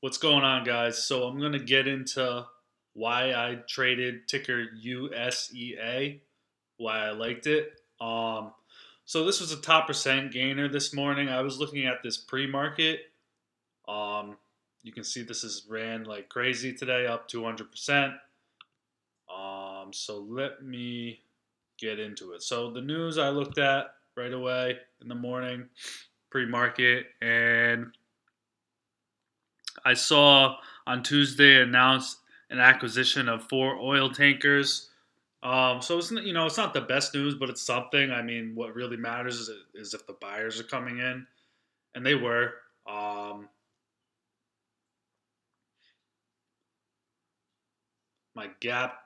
What's going on, guys? So I'm gonna get into why I traded ticker USEA, why I liked it. So this was a top percent gainer this morning. I was looking at this pre-market. Um, you can see this is ran like crazy today, up 200%. So let me get into it. So the news I looked at right away in the morning, pre-market, and I saw on Tuesday announced an acquisition of four oil tankers. So it's not the best news, but it's something. I mean, what really matters is if the buyers are coming in, and they were. Um,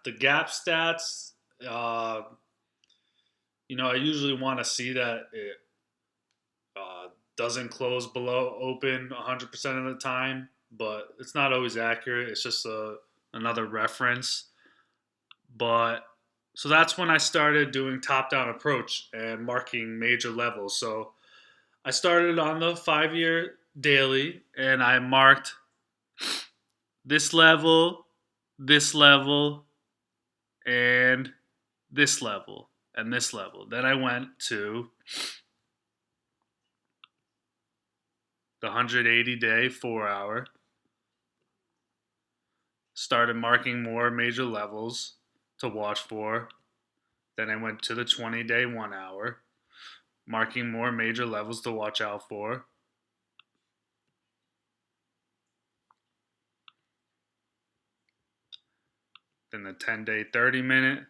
the gap stats. Uh, I usually want to see that it uh, doesn't close below open 100% of the time, but it's not always accurate. It's just another reference. But so that's when I started doing top down approach and marking major levels. So I started on the 5 year daily and I marked this level, this level, and this level, and this level. Then I went to the 180-day 4 hour, started marking more major levels to watch for. Then I went to the 20-day 1 hour, marking more major levels to watch out for. Then the 10-day 30 minute,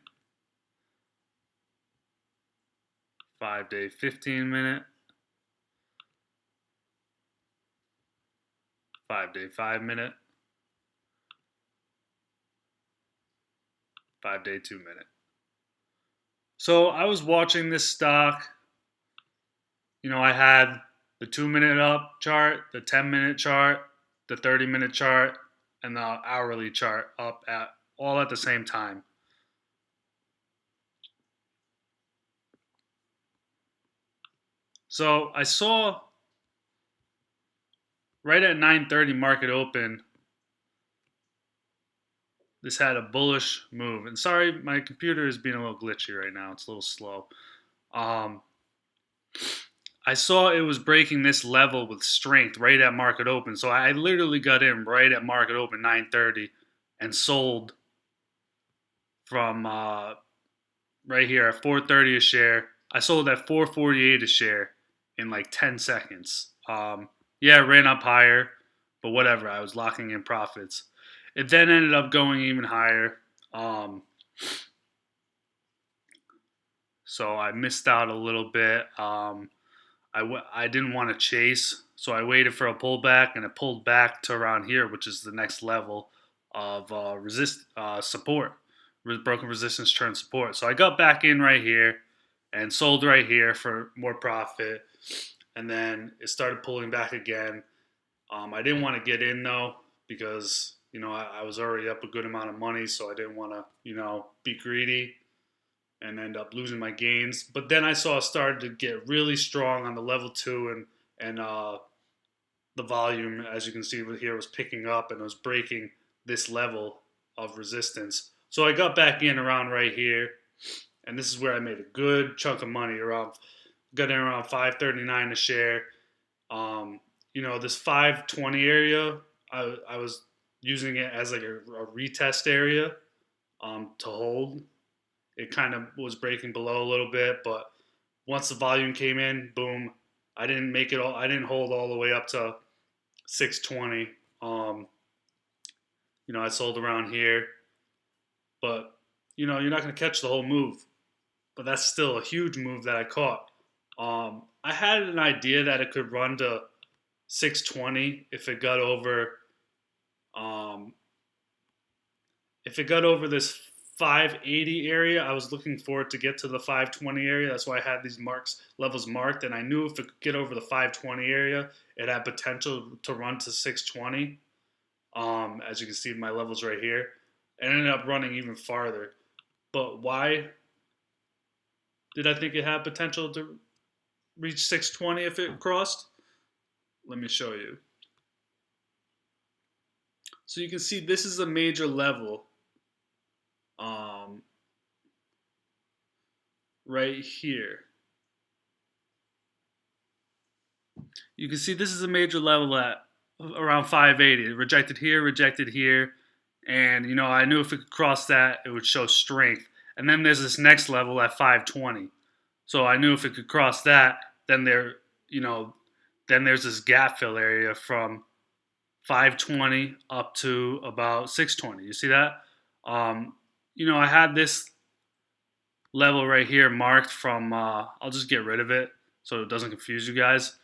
5-day 15 minute, 5-day 5 minute, 5-day 2 minute. So I was watching this stock. I had the 2 minute up chart, the 10 minute chart, the 30 minute chart, and the hourly chart up at all at the same time. So I saw right at 9:30 market open, this had a bullish move. And sorry, my computer is being a little glitchy right now. It's a little slow. Um, I saw it was breaking this level with strength right at market open. So I literally got in right at market open 9:30 and sold from right here at 4:30 a share. I sold at 4:48 a share in like 10 seconds. Yeah, it ran up higher, but whatever. I was locking in profits. It then ended up going even higher. Um, so I missed out a little bit. I didn't want to chase, so I waited for a pullback, and it pulled back to around here, which is the next level of support, broken resistance turn support. So I got back in right here and sold right here for more profit, and then it started pulling back again. I didn't want to get in though because I was already up a good amount of money, so I didn't want to be greedy and end up losing my gains. But then I saw it started to get really strong on the level two, and the volume, as you can see here, was picking up and it was breaking this level of resistance. So I got back in around right here, and this is where I made a good chunk of money. Got in around 539 a share. This 520 area, I was using it as like a retest area to hold. It kind of was breaking below a little bit, but once the volume came in, boom, I didn't make it all. I didn't hold all the way up to 620. I sold around here, but you're not going to catch the whole move. But that's still a huge move that I caught. I had an idea that it could run to 620 um, if it got over this 580 area. I was looking for it to get to the 520 area. That's why I had these levels marked, and I knew if it could get over the 520 area, it had potential to run to 620. As you can see, my levels right here. It ended up running even farther. But why did I think it had potential to reach 620 if it crossed? Let me show you. So you can see this is a major level um, right here. You can see this is a major level at around 580. It rejected here, and I knew if it could cross that, it would show strength. And then there's this next level at 520. So I knew if it could cross that, then you know, then there's this gap fill area from 520 up to about 620. You see that? Um, I had this level right here marked from. I'll just get rid of it so it doesn't confuse you guys.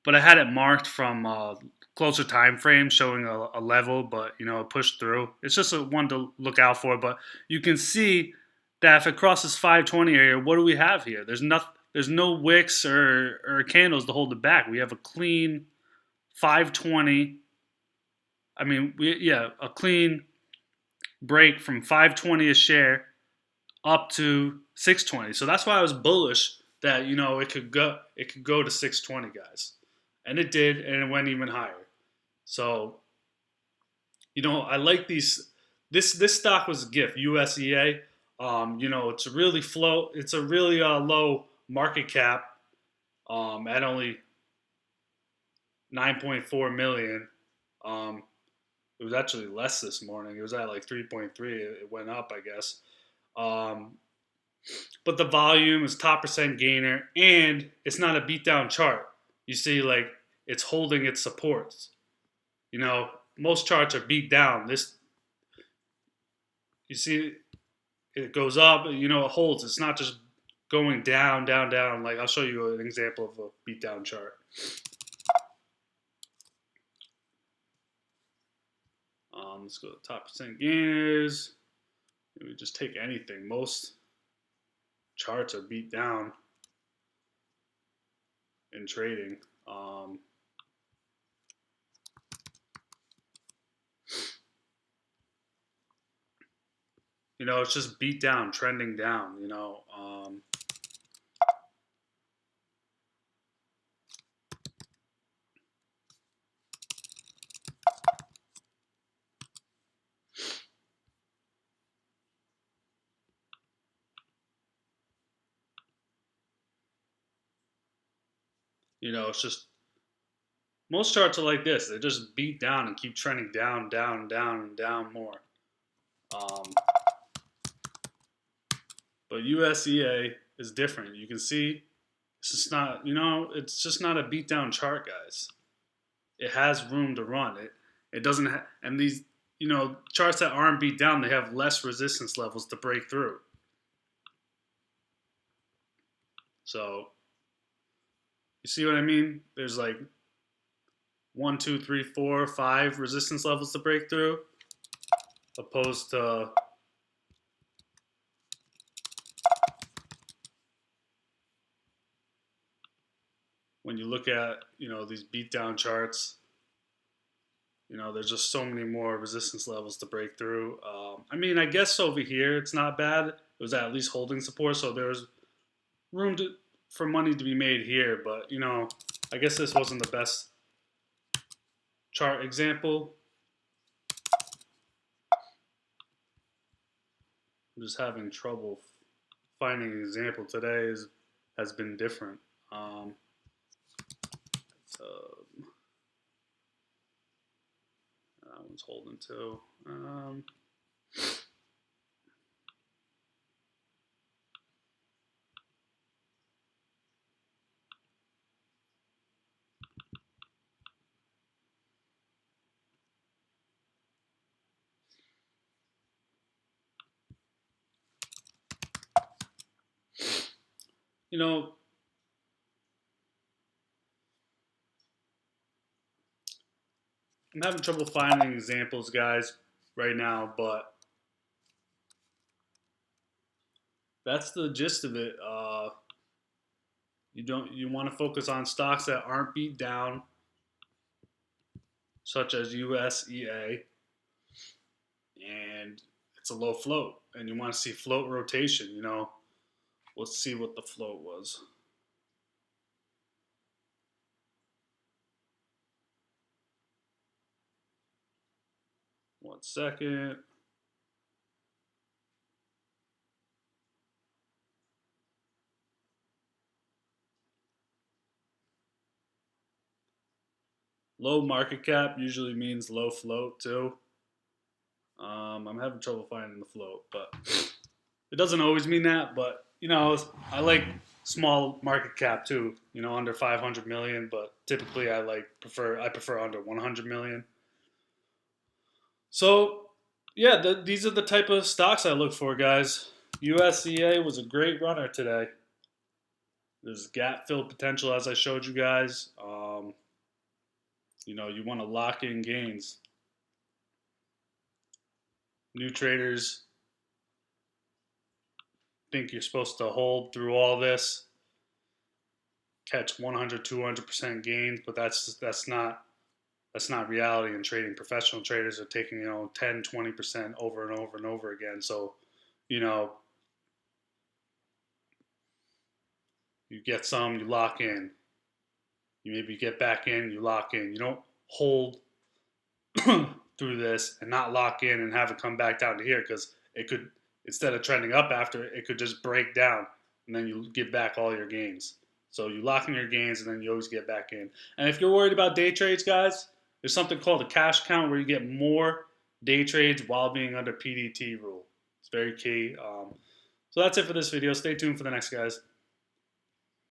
But I had it marked from closer time frame, showing a level, but it pushed through. It's just a one to look out for. But you can see that if it crosses 520 area, what do we have here? There's no wicks or candles to hold it back. We have a clean 520. I mean, a clean break from 520 a share up to 620. So that's why I was bullish that it could go to 620, guys, and it did, and it went even higher. So I like these. This stock was a gift, USEA. It's a really low market cap at only 9.4 million. Um, it was actually less this morning. It was at like 3.3. It went up, I guess. Um, but the volume is top percent gainer, and it's not a beat down chart. You see, like it's holding its supports. Most charts are beat down. This, you see, it goes up. It holds. It's not just going down, down, down. Like I'll show you an example of a beat down chart. Let's go to top percent gainers. We just take anything. Most charts are beat down in trading. It's just beat down, trending down. It's just most charts are like this. They just beat down and keep trending down, down, down, and down more. Um, but USEA is different. You can see it's just not, it's just not a beat down chart, guys. It has room to run. It doesn't and these, charts that aren't beat down, they have less resistance levels to break through. So you see what I mean? There's like 1, 2, 3, 4, 5 resistance levels to break through, opposed to when you look at these beatdown charts. There's just so many more resistance levels to break through. I guess over here it's not bad. It was at least holding support, so there's room for money to be made here. But I guess this wasn't the best chart example. I'm just having trouble finding an example today. Has been different. So that one's holding too. I'm having trouble finding examples, guys, right now, but that's the gist of it. You want to focus on stocks that aren't beat down, such as USEA, and it's a low float, and you want to see float rotation. Let's see what the float was. 1 second. Low market cap usually means low float too. I'm having trouble finding the float, but it doesn't always mean that. But I like small market cap too. Under 500 million, but typically I prefer under 100 million. So yeah, these are the type of stocks I look for, guys. USEA was a great runner today. There's gap fill potential, as I showed you guys. You want to lock in gains. New traders think you're supposed to hold through all this, catch 100, 200% gains, but that's not reality in trading. Professional traders are taking 10, 20% over and over and over again. So you know you get some, you lock in. You maybe get back in, you lock in. You don't hold through this and not lock in and have it come back down to here, because it could, instead of trending up after, it could just break down and then you get back all your gains. So you lock in your gains and then you always get back in. And if you're worried about day trades, guys, there's something called a cash count where you get more day trades while being under PDT rule. It's very key. So that's it for this video. Stay tuned for the next, guys.